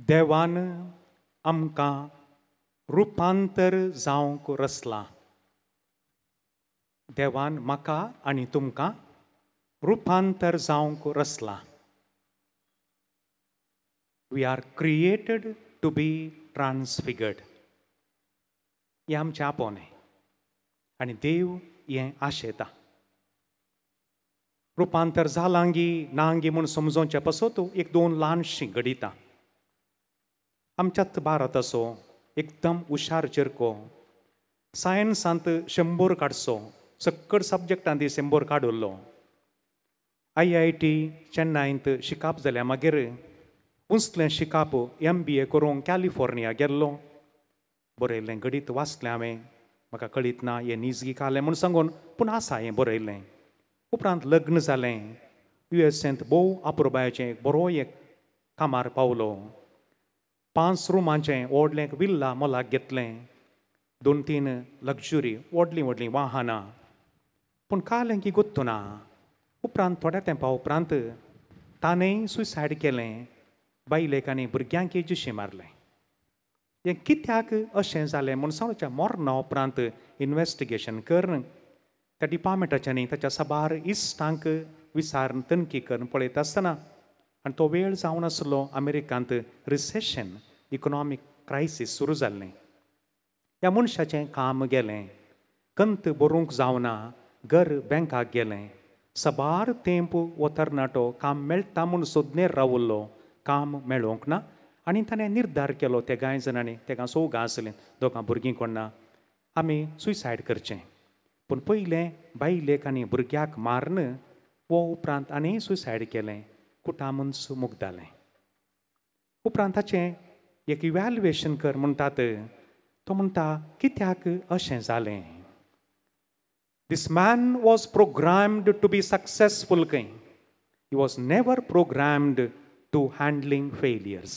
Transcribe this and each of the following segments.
देवान आमकां रुपांतर जावंक रचलां. देवान म्हाका आनी तुमकां रुपांतर जावंक रचलां. We R created to be ट्रान्सफिगर्ड. हें आमचें आपोवणें आनी देव हें आशेता. रुपांतर जालां गी ना गी म्हूण समजोवचें पासत एक दोन ल्हानशीं गणितां. आमच्याच भारत असो एकदम हुशार चिरको सायन्सांत 100 काडचो, सक्कड सब्जेक्टांत 100 काडुल्लो. IIT चेन्नईंत शिकप जाल्या मागीर उसलें शिकप MBA करूंक कॅलिफोर्निया गेल्लो. बरयल्लें गणित वाचलें हांवें. म्हाका कळीत ना हें निजगी कालें म्हूण सांगून, पूण आसा हें बरयल्लें. उपरांत लग्न जालें. USAंत भोव अपुरबायेचें बरो एक कामार पावलो. 5 रुमांचें व्हडलें विल्ला मोलाक घेतलें. 2-3 लग्जरी व्हडलीं व्हडलीं वाहनां. पूण कालें की गुत्तू ना. उपरांत थोड्या तेंपा उपरांत ताणेंय सुसायड केलें. बायलेक आनी भुरग्यांक जिशें मारलें. हें कित्याक अशें जालें म्हूण सांगच्या मरणा उपरांत इन्वेस्टिगेशन कर. त्या डिपार्टमेंटाच्यांनी ताच्या साबार इश्टांक विचारून तनकी करून पळयत आसतना आनी तो वेळ जावन आसलो अमेरिकांत रिसेशन, इकॉनॉमीक क्रायसीस सुरू जाल्लें. ह्या मनशाचें काम गेलें. कंत भरूंक जावना. घर बँकाक गेलें. साबार तेंप वो तरणाटो काम मेळटा म्हूण सोदनेर रावल्लो. काम मेळोंक ना. आनी ताणें निर्धार केलो त्या गाय जाणांनी, तेका सोगां आसलीं, दोगां भुरगीं कोण ना, आमी सुसायड करचें. पूण पयलें बायलेक आनी भुरग्याक मारन वो उपरांत आनी सुसायड केलें. कुटामूच मुग्धालें. उपरांत ताचें एक इवॅल्युएशन कर म्हणटात. तो म्हणटा कित्याक अशें जालें. This man was programmed to be successful king. He was never programmed to handling failures.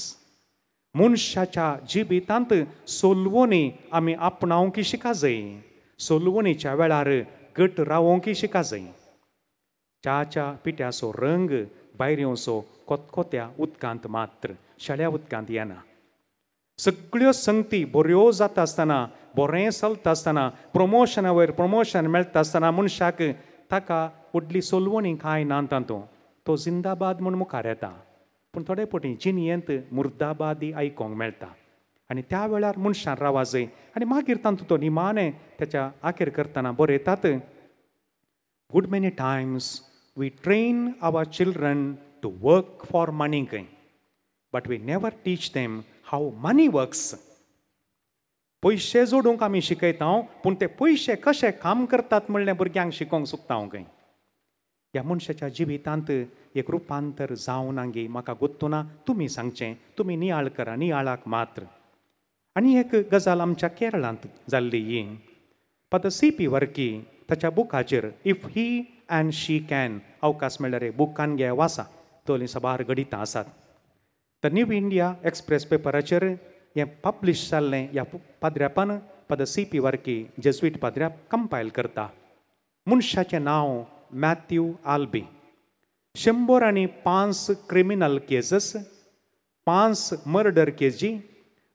मनशाच्या जिवितांत सोलवणी आमी आपणावंक शिका जाय. सोलवणीच्या वेळार घट रावोंक शिका जाय. च्याच्या पिठ्याचो रंग भायर येवचो कोतकोत्या उदकांत मात्र, शेळ्या उदकांत येना. सगळ्यो संगती बऱ्यो जाता आसतना, बरें चलता आसतना, प्रमोशना वयर प्रमोशन मेळटा आसतना मनशाक ताका व्हडली सोलवणी कांय ना तातूंत. तो जिंदाबाद म्हूण मुखार येता. पूण थोडे फावटी जिनयेंत मुर्दाबादी आयकोंक मेळटा. आनी त्या वेळार मनशान रावा जाय. आनी मागीर तातूंत तो निमाणें तेच्या आखेर करतना बरयतात. Good many times we train our children to work for money but we never teach them how money works. पयशे जोडूंक आमी शिकयता, पूण ते पयशे कशे काम करतात म्हणलें भुरग्यांक शिकोवंक सोदता हांव खंय. ह्या मनशाच्या जिवितांत एक रुपांतर जावं नांगी म्हाका गुत्तू ना. तुमी सांगचें, तुमी नियाळ करा, नियाळाक मात्र. आनी एक गजाल आमच्या केरळांत जाल्ली ही. फादर CP वर्की ताच्या बुकाचेर if he and she can, अवकाश मेळ्ळ्यार बुकान घे वाचा, तोली साबार गणितां आसात. द न्यू इंडिया एक्सप्रेस पेपराचेर हें पब्लीश जाल्लें ह्या पाद्र्यापान फादर CP वर्की जेजुईट पाद्र्याप कंपायल करता. मनशाचें नांव मॅथ्यू आल्बी. 105 क्रिमिनल केसीस, 5 मर्डर केसी,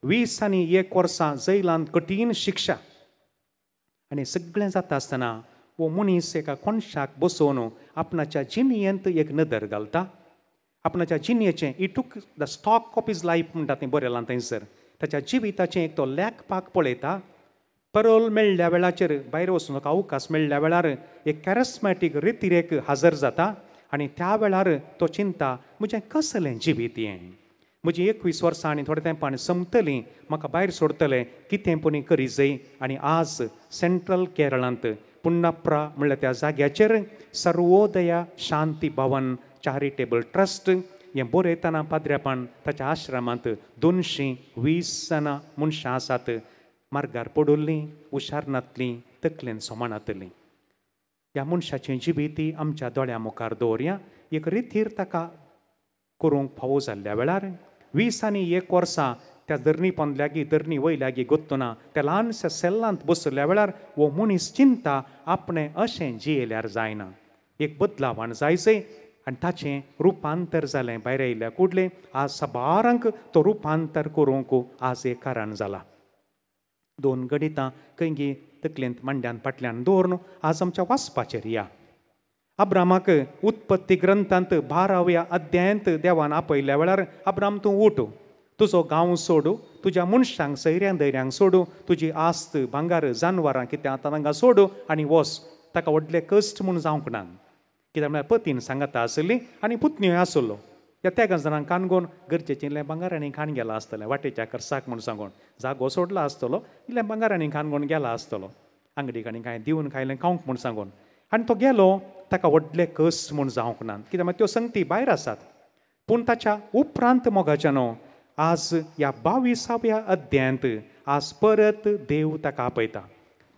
20 वर्सां जैलांत कठीण शिक्षा. आनी सगळें जाता आसतना वो मनीस एका कोणशाक बसोवन आपणाच्या जिणयेंत एक नदर घालता. आपणाच्या जिणयेचें he took the stock of his life म्हणटा तें बरयलां थंयसर. ताच्या जिविताचें एक तो लेखपाक पळयता. परोल मेळ्ळ्या वेळाचेर भायर वचूंक अवकाश मेळ्ळ्या वेळार एक कॅरिस्मॅटीक रितीरेक हजर जाता. आनी त्या वेळार तो चिंता म्हजें कसलें जिवीत हें. म्हजीं 21 वर्सां आनी थोड्या तेंपान संपतलीं, म्हाका भायर सोडतले, कितें पूण करी जाय. आनी आज सेंट्रल केरळांत पुण्णप्रा म्हणल्यार त्या जाग्याचेर सर्वोदया शांती भवन चॅरिटेबल ट्रस्ट हें बरयतना पाद्र्यापान ताच्या आश्रमांत 220 जाणां मनशां आसात. मार्गार पडुल्लीं, हुशार नातलीं, तकलेन सोमानातलीं. ह्या मनशाचें जिवीती आमच्या दोळ्या मुखार दवरया. एक रितीर ताका करूंक फावो जाल्ल्या वेळार 20 वर्सां त्या धरणी पोंदल्यागी धरणी वयल्यागी गोत्तुना त्या ल्हानशा सेल्लांत बसल्या वेळार वो मनीस चिंता आपणें अशें जियेल्यार जायना. एक बदलावण जायचें आनी ताचें रुपांतर जालें भायर येयल्या कुडलें आज सबारांक तो रुपांतर करूंक आज एक कारण जाला. 2 गणितां खंय तकलेंत मांड्यान फाटल्यान दवरून आज आमच्या वाचपाचेर या. अब्रामाक उत्पत्ती ग्रंथांत 12व्या अध्यायांत देवान आपयल्या वेळार अब्राम तूं उठ, तुजो गांव सोडू, तुज्या मनशांक सैऱ्यांक दैऱ्यांक सोडू, तुजी आस्त भांगार जानवरां कितें आतां तांकां सोडू आनी वच. ताका व्हडले कश्ट म्हूण जावंक ना. कित्याक म्हळ्यार पतीन सांगता आसली आनी पुतन्योय आसलो. त्या जाणांक काणकोण गरजेचें इल्लें भांगार आनी खाण गेलां आसतलें वाटेच्या खर्चाक म्हूण सांगून जागो सोडला आसतलो, इल्लें भांगार आनी खाण गेला आसतलो आंगडीक आनी कांय दिवन खायलें खावंक म्हूण सांगून. आनी तो गेलो ताका व्हडले कश्ट म्हूण जावंक ना. कित्याक त्यो संगती भायर आसात. पूण ताच्या उपरांत मोगाच्यानो आज ह्या 22व्या अध्यायांत आज परत देव ताका आपयता.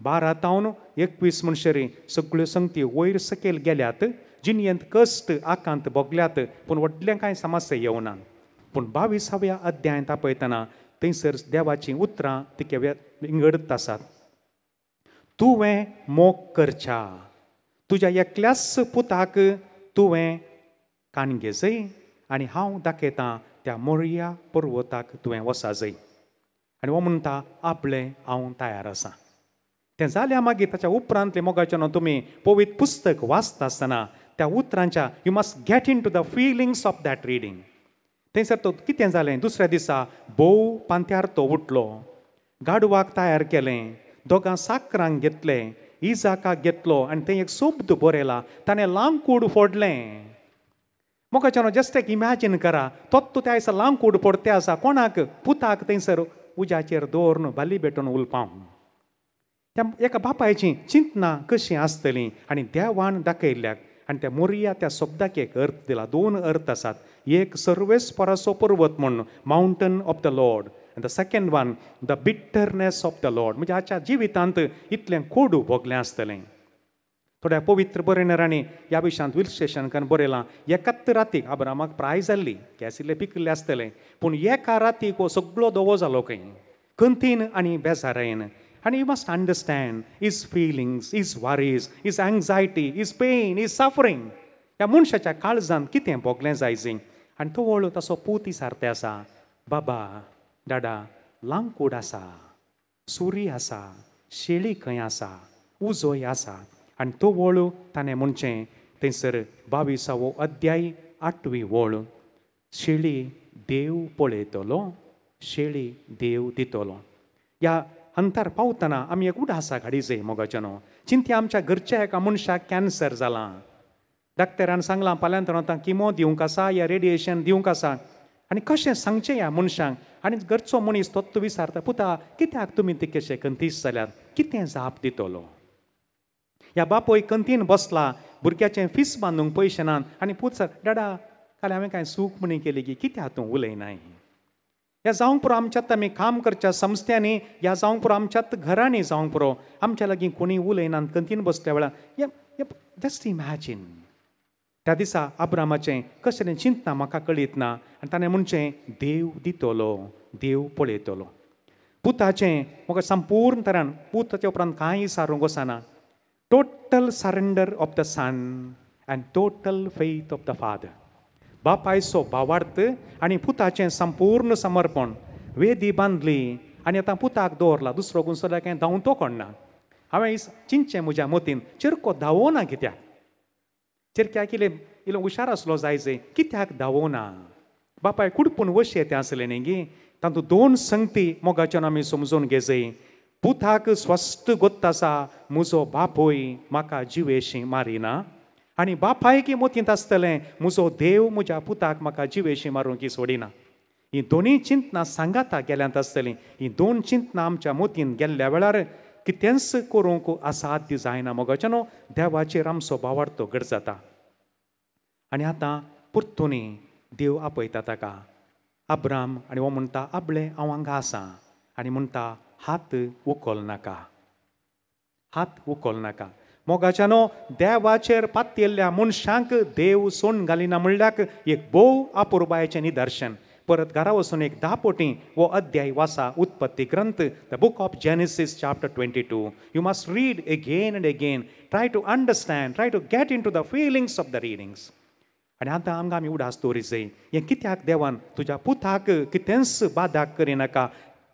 12 तावन 21 म्हणसर सगळ्यो संगती वयर सकयल गेल्यात, जिणयेंत कश्ट आकांत भोगल्यात, पूण व्हडलें कांय समस्या येवना. पूण 22व्या अध्यायांत आपयतना थंयसर देवाचीं उतरां तिके विंगडत आसात. तुवें मोग करच्या, तुज्या एकल्याच पुताक तुवें काणगे जय आनी हांव दाखयतां त्या मोरिया पर्वताक तुवें वसा जय. आनी हो म्हणटा आपलें हांव तयार आसां. तें जाल्या मागीर ताच्या उपरांतले मोगाच्यान तुमी पवित्र पुस्तक वाचता आसतना त्या उतरांच्या you must get into the feelings of that reading. थंयसर तो कितें जालें, दुसऱ्या दिसा बोव पांत्यार तो उठलो, गाडवाक तयार केलें, दोगां साकरांक घेतलें, इजाकाक घेतलो आनी थंय एक शब्द बरयला, ताणें लांकूड फोडलें. मोगाच्यान जस्ट एक इमॅजीन करा, तोच त्या दिसा लांकूड फोडते आसा कोणाक, पुताक थंयसर उज्याचेर दवरून बाली भेटून उलपां. त्या एका बापायची चिंतना कशी आसतली आनी देवान दाखयल्ल्याक. आनी त्या मोरिया त्या शब्दाक एक अर्थ दिला, 2 अर्थ आसात. एक सर्वेस्पराचो पर्वत म्हूण माउंटन ऑफ द लॉर्ड, आनी the second one the bitterness of the Lord. म्हणजे हाच्या जिवितांत इतलें कोडू भोगलें आसतलें. थोड्या पवित्र बरयणाऱ्यांनी ह्या विशयांत विश्लेशण बरयलां. एकाच रातीक अब्रामाक प्राय जाल्ली, गॅसिल्ले पिकल्ले आसतलें, पूण एका रातीक हो सगळो दोवो जालो खंय खंतीन आनी बेजारायेन. And you must understand his feelings, his worries, his anxiety, his pain, his suffering. ह्या मनशाच्या काळजांत कितें भोगलें जायची. आनी तो वळू ताचो पूत सारते आसा, बाबा दादा लांकूड आसा, सुरी आसा, शेळी खंय आसा, उजोय आसा. आनी तो वळू ताणें म्हणचें थंयसर 22वो अध्याय 8वी वळ, शेळी देव पळयतलो, शेळी देव दितलो. ह्या अंतर पावतना आमी एक उडासा हाडी जाय मोगाच्यानो. चिंती आमच्या घरच्या एका मनशाक कॅन्सर जालां, डॉक्टरान सांगलां फाल्यांत आतां किमो दिवंक आसा या रेडिएशन दिवंक आसा. आनी कशें सांगचें ह्या मनशाक. आनी घरचो मनीस तोच विचारता, पुता कित्याक तुमी ते कशें कंतीस जाल्यात, कितें जाप दितलो. ह्या बापोय कंतीन बसला, भुरग्याचें फीस बांदूंक पयशे नात. आनी पूत सर डाडा काल हांवें कांय सूख म्हणी केली की कित्याक तूं उलयनाय. ह्या जावंक पुरो आमच्यात आमी काम करच्या संस्थांनी, ह्या जावंक पुरो आमच्यात घरांनी जावंक पुरो आमच्या लागीं कोणी उलयनात कंतीन बसल्या वेळार जस्ट इमॅजीन. त्या दिसा अब्रामाचें कशें चिंतना म्हाका कळीत ना. आनी ताणें म्हणचें देव दितलो, देव पळयतलो. पुताचें म्हाका संपूर्ण तरान पूत ताच्या उपरांत कांय विचारूंक वचना. Total surrender of the son and total faith of the father. बापायचो भावार्थ आनी पुताचें संपूर्ण समर्पण. वेदी बांदली आनी आतां पुताक दवरला, दुसरो गुण सुद्दां कांय धांवतो कोणना. हांवें चिंतचें म्हज्या मतीन, चिरको धांवना कित्याक. चिरक्याक इल्लो हुशार आसलो जायचे, कित्याक धांवना. बापाय कुडपून वशी येते आसले न्ही गे. तातूंत 2 संगती मोगाच्यान आमी समजून घेजय. पुताक स्वस्थ गोत्त आसा, म्हजो बापूय म्हाका जिवेशी मारिना. आनी बापायकी मतींत आसतलें, म्हजो देव म्हज्या पुताक म्हाका जिवेशी मारूंक सोडिना. ही दोनी चिंतना सांगाता गेल्यांत आसतलीं. ही 2 चिंतना आमच्या मतीन गेल्ल्या वेळार कितेंच करूंक असाध्य जायना. मोगाच्यानो देवाचेर आमचो भावार्थ घट जाता. आनी आतां परतुनी देव आपयता ताका अब्राम आनी हो म्हणटा आपले हांव हांगा आसां. आनी म्हणटा हात उखल नाका, हात उखल नाका. मोगाच्यानो देवाचेर पातयल्ल्या मनशांक देव सोण घालिना म्हणल्याक एक भोव अपुरबायेचें निदर्शन. परत घरा वचून एक 10 पोटी वो अध्याय वाचा, उत्पत्ती ग्रंथ, the book of Genesis chapter 22. You must read again and again. Try to understand, try to get into the feelings of the readings. आनी आतां आमकां आमी उडास दवरिचय हें कित्याक देवान तुज्या पुताक कितेंच बादाक करिनाका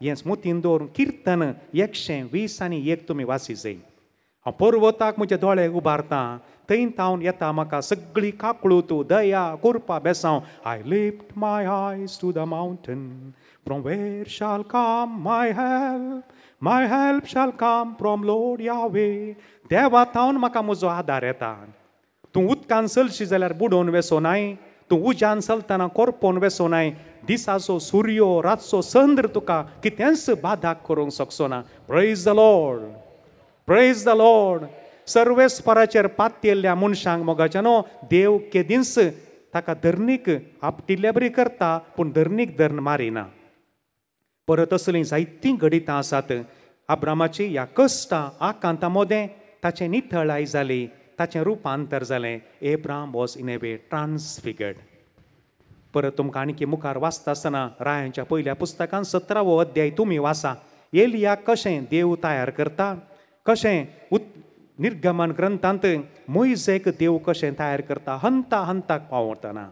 हें स्मृतीन दवरून किर्तन 120 तुमी वाचिचय. हांव पर्वताक म्हजे दोळे उबारतां थंय तावन येता म्हाका सगळी काकळूत दया कृपा बेसांव. आय लिफ्ट माय आयज टू द माउंटन फ्रॉम वेर शाल कम माय हेल्प शाल कम फ्रॉम लॉर्ड यावे. देवा तावन म्हाका म्हजो आदार येता. तूं उदकान चलशी जाल्यार बुडोवन वेसोनाय, तूं उज्यान चलतना करपोवन वेसोनाय, दिसाचो सुर्यो रातचो चंद्र तुका कितेंच बादाक करूंक शकचो ना. Praise the Lord, praise the Lord. सर्वेस्पराचेर पातयेल्ल्या मनशांक मोगाच्यानो देव केदींच ताका धरणीक आपटिल्ले बरी करता पूण धरणीक धरण मारिना. परत असलीं जायतीं घडितां आसात. अब्रामाची ह्या कश्टां आकांतां मोदें ताचें नितळाय जाली, ताचें रुपांतर जालें. एब्राम वॉज इन ए वे ट्रान्सफिगर्ड. परत तुमकां आनीक मुखार वाचता आसतना रायांच्या पयल्या पुस्तकान 17वो अध्याय तुमी वाचा. एलियाक कशें देव तयार करता, कशें निर्गमन ग्रंथांत मोइजेक देव कशें तयार करता हंताक पावतना.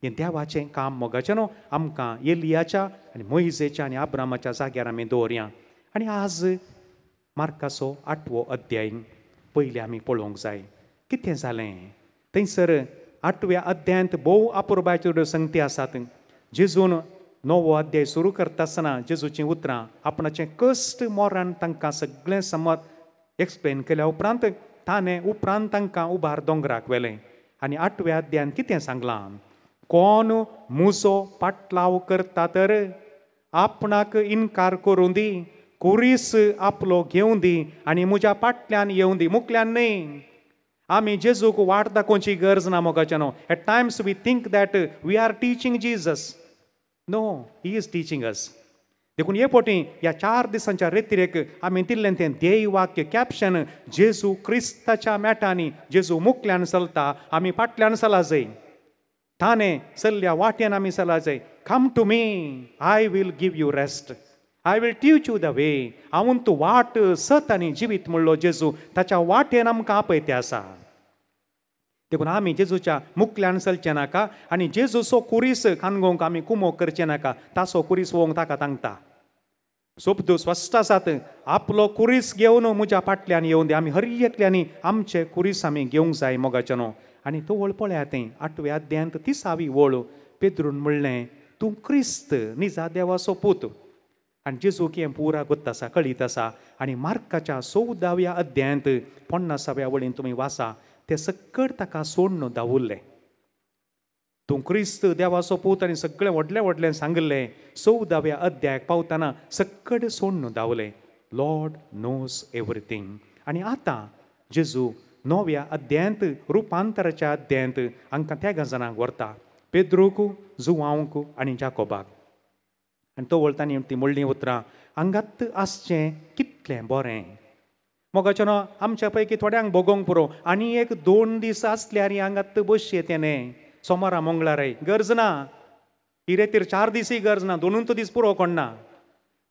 हें देवाचें काम मोगाचें न्हू. आमकां एलियाच्या आनी मोइजेच्या आनी अब्रामाच्या जाग्यार आमी दवरया. आनी आज मार्काचो 8वो अध्याय पयलीं आमी पळोवंक जाय. कितें जालें थंयसर 8व्या अध्यायांत भोव अपुरबाच्यो संगती आसात. जेजून 9वो अध्याय सुरू करता आसतना जेजूचीं उतरां आपणाचें कश्ट मोरान तांकां सगळें समज एक्सप्लेन केल्या उपरांत ताणें उपरांत तांकां उबार दोंगराक व्हेलें. आनी 8व्या अध्यायान कितें सांगलां, कोण म्हजो पाटलाव करता तर आपणाक इन्कार करूं दी, कुरीस आपलो घेवं दी आनी म्हज्या फाटल्यान येवं दी. मुखल्यान न्ही. आमी जेजूक वाट दाखोवची गरज ना मोगाच्यानो. At times we think that we are teaching Jesus. No, he is teaching us. देखून हे पोटी ह्या 4 दिसांच्या रेतिरेक आमी दिल्लें तें ध्येय वाक्य कॅप्शन, जेजू क्रिस्ताच्या मॅटांनी जेजू मुखल्यान चलता, आमी फाटल्यान चला जाय. ताणें चल्ल्या वाटेन आमी चला जाय. Come to me, I will give you rest. I will teach you the way. हांव तूं वाट सत आनी जिवीत म्हणलो जेजू ताच्या वाटेन आमकां आपयते आसा. देखून आमी जेजूच्या मुखल्यान चलचें नाका आनी जेजूचो कुरीस खानगोवंक आमी कुमो करचें नाका. ताचो कुरीस वोवंक ताका सांगता. सोबतो स्पश्ट आसात. आपलो कुरीस घेवन म्हज्या फाटल्यान येवं दी. आमी हर एकल्यांनी आमचे कुरीस आमी घेवंक जाय मोगाच्यानो. आनी तो वळ पळयात तें 8व्या अध्यायांत 30वी वळ पेद्रून म्हणलें, तूं क्रिस्त निजा देवाचो पूत. आनी जेजूक हें पुरा गोत्त आसा, कळीत आसा. आनी मार्काच्या 14व्या अध्यायांत 50व्या वळीन तुमी वाचा, ते सकट ताका सोडून दावरलें. तूं क्रिस्त देवाचो पूत आनी सगळें व्हडलें व्हडलें सांगलें. 14व्या अध्यायाक पावतना सकट सोडून दावलें. Lord knows everything. आनी आतां जेजू 9व्या अध्यायांत रुपांतराच्या अध्यायांत आमकां त्या गजानाक व्हरता. पेद्रूक, जुवांवक आनी जाकोबाक. आनी तो वळतानी ती म्हणलीं उतरां, आंगात आसचें कितलें बरें. मोगाच्यानो आमच्या पैकी थोड्यांक भोगोंक पुरो. आनी 1-2 दीस आसल्यार हांगात बसचें येतें न्ही. सोमारा मंगळाराय गरज ना. ही रेतीर 4 दिसय गरज ना. 2 दीस पुरो कोणना.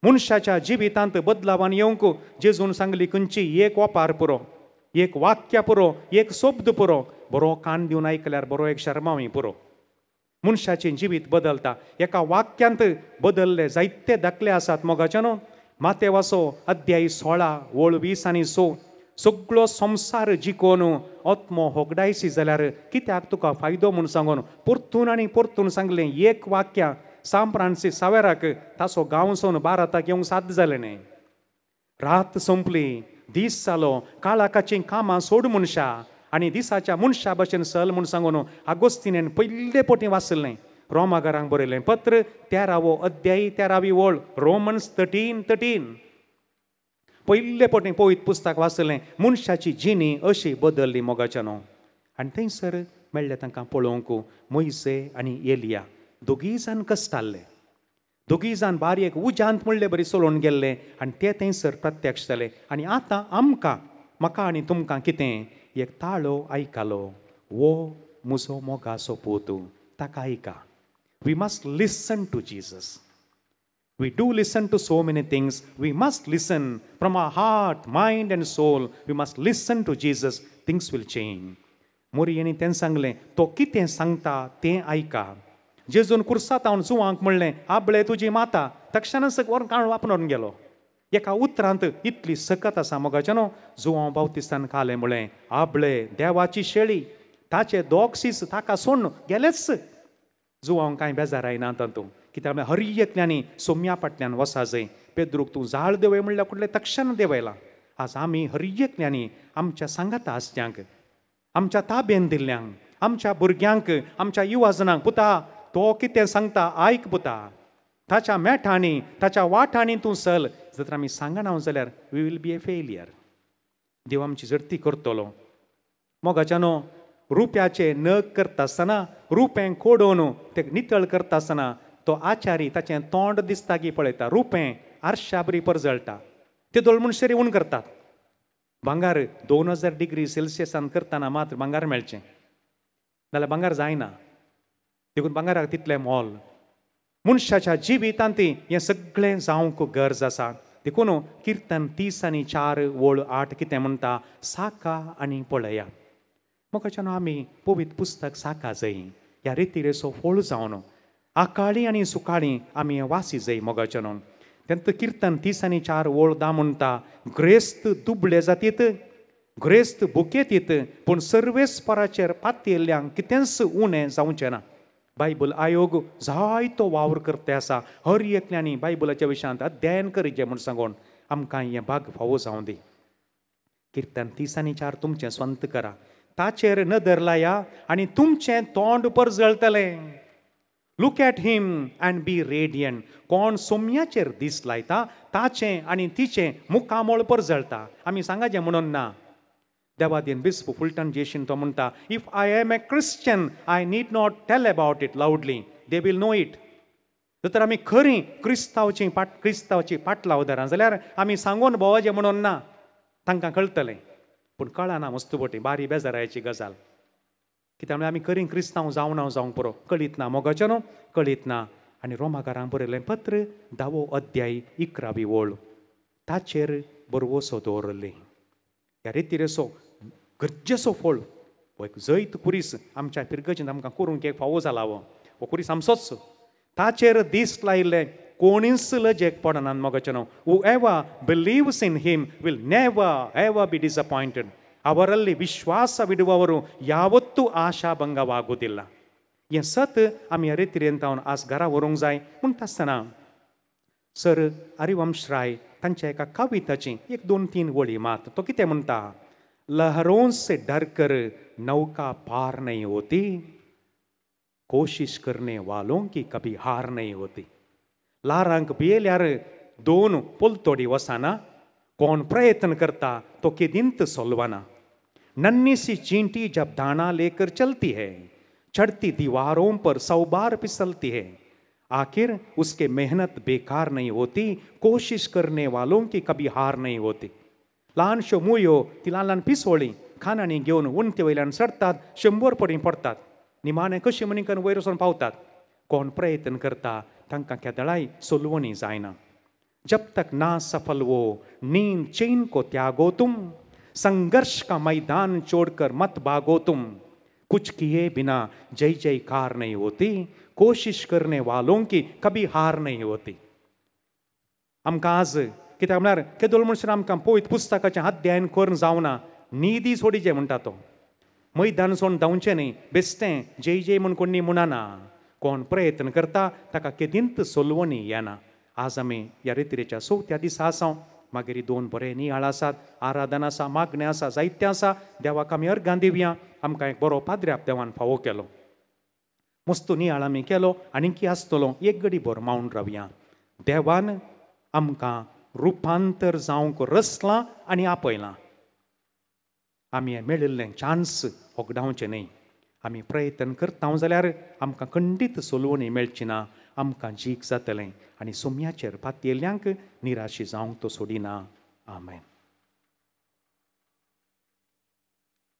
मनशाच्या जिवितांत बदलावान येवंक जेजून सांगली खंयची 1 ओपार पुरो, 1 वाक्य पुरो, 1 शब्द पुरो. बरो कान दिवन आयकल्यार बरो एक शर्मावय पुरो. मनशाचें जिवीत बदलता. एका वाक्यांत बदलले जायते दाखले आसात मोगाच्यानो. मातेवाचो अध्याय 16 वळ 20 आनी 6. सगळो संवसार जिखोवन आत्मो होगडायसी जाल्यार कित्याक तुका फायदो म्हूण सांगून परतून आनी परतून सांगलें 1 वाक्य. सान फ्रांसीस सावेराक ताचो गांवसून भारताक येवंक साध्य जालें न्ही. रात संपली, दीस जालो, काळाकाचीं कामां सोड मनशा आनी दिसाच्या मनशा भशेन चल म्हूण सांगून आगोस्तिनेन पयले पोटी वाचलें. रोमाकारांक बरयलें पत्र 13वो अध्याय 13वी वळ. रोमन्स 13:13. पयले पोटी पवित्र पुस्तक वाचलें. मनशाची जिणी अशी बदलली मोगाच्यानो. आनी थंयसर मेळ्ळें तांकां पळोवंक मोइसे आनी एलिया दोगूय जाण कश्टाल्ले. दोगूय जाण बारीक उज्यांत म्हणले बरी चलोवन गेल्ले आनी ते थंयसर प्रत्यक्ष जाले. आनी आतां आमकां, म्हाका आनी तुमकां कितें एक ताळो आयकलो. वो म्हजो मोगाचो पूत, ताका आयका. We must listen to Jesus. We do listen to so many things. We must listen from our heart, mind and soul. We must listen to Jesus. Things will change. मोरयेनी तें सांगलें, तो कितें सांगता तें आयका. जेजून कुर्सात हांव जुवांक म्हणलें, आबळे तुजी माता. तक्षणच व्हरून काळून वापरून गेलो. एका उतरांत इतली सकत आसा मोगाचें न्हू. जुवांव बावतिस्तान काले म्हळें, आबळे देवाची शेळी, ताचे दोग सीस ताका सोडून गेलेच. जुवांव कांय बेजार आयना तातूंत, कित्याक म्हळ्यार हर एकल्यांनी सोम्या फाटल्यान वसा जाय. पेद्रूक तूं जाळ देवय म्हणल्यार कुठलें तक्षण देवयला. आज आमी हर एकल्यांनी आमच्या सांगाता आसच्यांक, आमच्या ताब्यान दिल्ल्यांक, आमच्या भुरग्यांक, आमच्या युवाजनांक, पुता तो कितें सांगता आयक पुता. ताच्या मेठांनी ताच्या वाठांनी तूं चल. जर आमी सांगना जाल्यार we will be a failure. देव आमची जर्ती करतलो. मोगाच्यानो रुप्याचे नग करता आसतना, रुपें खोडोवन ते नितळ करता आसतना तो आचारी ताचें तोंड दिसता की पळयता. रुपें आरशा बरी परजळटा. ते दोळ म्हूण शेरी करतात. भांगार 2000 डिग्री सेल्सियसान करतना मात्र भांगार मेळचें जाल्यार भांगार जायना. देखून भांगाराक तितलें मोल. मनशाच्या जिवितांत हें सगळें जावंक गरज आसा. देखून किर्तन 30:4 कितें म्हणटा, साका आनी पळया. मोगाच्यान आमी पवित्र पुस्तक साका जाय. ह्या रितीरेचो फोळ जावन आकाळी आनी सुकाळी आमी वासी जाय. मोगाच्यान तेंत किर्तन 30:4 म्हणटा, ग्रेस्त दुबळे जातीत, ग्रेस्त बुकेतीत, पूण सर्वेस्पराचेर पातयेल्ल्यांक कितेंच उणें जावचें ना. बायबल आयोग जायतो वावर करते आसा. हर एकल्यांनी बायबलाच्या विशयांत अध्ययन करीचें म्हूण सांगून आमकां हें भाग फावो जावं दी. किर्तन 30:4 तुमचें स्वंत करा. ताचेर नदर लाया आनी तुमचें तोंड परजळटलें. Look at him and be radiant. कोण सोम्याचेर दीस लायता ताचें आनी तिचें मुखामोळ परजळटा. आमी सांगाचें म्हणून ना. देवादीन बिस्प फुलटन जेशीन तो म्हणटा, if I am a Christian I need not tell about it loudly, they will know it. तर आमी खरीं क्रिस्तांवाची पाटलावदारां जाल्यार आमी सांगून भोंवचें म्हणून ना. तांकां कळटलें. पूण कळना मस्तुबटी बारी बेजारायची गजाल. कित्याक आमी खरीं क्रिस्तांव जावंक पुरो कळीत ना. मोगाचें न्हू, कळीत ना. आनी रोमाकारांक बरयलें पत्र 10:11 ओळ. ताचेर बरवोसो दवरली. ह्या रितीरेचो गरजेचो फळ हो एक जैत कुरीस आमच्या पिरगजींत आमकां करूंक एक फावो जाला. हो कुरीस आमचोच. ताचेर दीस लायिल्ले कोणीच लजेक पडना. मोगाचें न्हू. Whoever believes in him will never ever be disappointed. ಅವರಲ್ಲಿ ವಿಶ್ವಾಸವಿಡುವವರು ಯಾವತ್ತೂ ಆಶಾಭಂಗವಾಗುವುದಿಲ್ಲ. हें सत आमी ह्या रितीरेन तावन आज घरा व्हरूंक जाय. म्हणटा आसतना सर हरिवंशराय तांच्या एका कविताची 1-2-3 वळी मात. तो कितें म्हणटा, लहरों से डर कर नौका पार नहीं होती, कोशिश करने वालों की कभी हार नहीं होती. लारांक भियेल्यार 2 पोलतोडी वसाना, कोण प्रयत्न करता तो केदींत सोलवाना. नन्ही सी चींटी जब दाना लेकर चलती है, चढ़ती दीवारों पर 100 बार फिसलती है, आखिर उसके मेहनत बेकार नहीं होती, कोशिश करने वालों की कभी हार नहीं होती. ल्हानश्यो मुयो ती ल्हान पिसोळी खानांनी घेवन उंटे वयल्यान चडटात, 100 पडी पडटात, निमाणे कशी म्हणी करून वयर वचून पावतात. कोण प्रयत्न करता तांकां केदळाय सोलवणी जायना. जब तक ना सफल वो नींद चैन को त्यागो तुम, संघर्ष का मैदान छोड़कर मत भागो तुम, कुछ किए बिना जय जयकार नहीं होती, कोशिश करने वालों की कभी हार नहीं होती. आमकां आज कित्याक म्हळ्यार केदोळ मनशान आमकां पवित्र पुस्तकाचें अध्ययन करून जावना. न्हिदी सोडिचें म्हणटा तो. मैदान सोडून धांवचें न्ही. बेश्टें जय जय म्हूण कोणी म्हणना. कोण प्रयत्न करता ताका केदींत सोलवणी येना. आज आमी ह्या रितीरेच्या 4थ्या दिसा आसा. मागीर 2 बरे नियाळ आसात. आराधना आसा, मागणें आसा, जायतें आसा. देवाक आमी अर्घां दिवया. आमकां एक बरो पाद्र्याप देवान फावो केलो. मस्त नियाळ आमी केलो. आनीक आसतलो. एक घडी भर मावन रावया. देवान आमकां रुपांतर जावंक रचलां आनी आपयलां. आमी हें मेळिल्लें चान्स होगडावचें न्ही. आमी प्रयत्न करता जाल्यार आमकां खंडीत सोलवणी मेळची ना. आमकां जीक जातलें आनी सोम्याचेर पातयेल्ल्यांक निराशी जावंक तो सोडिना. आमेन.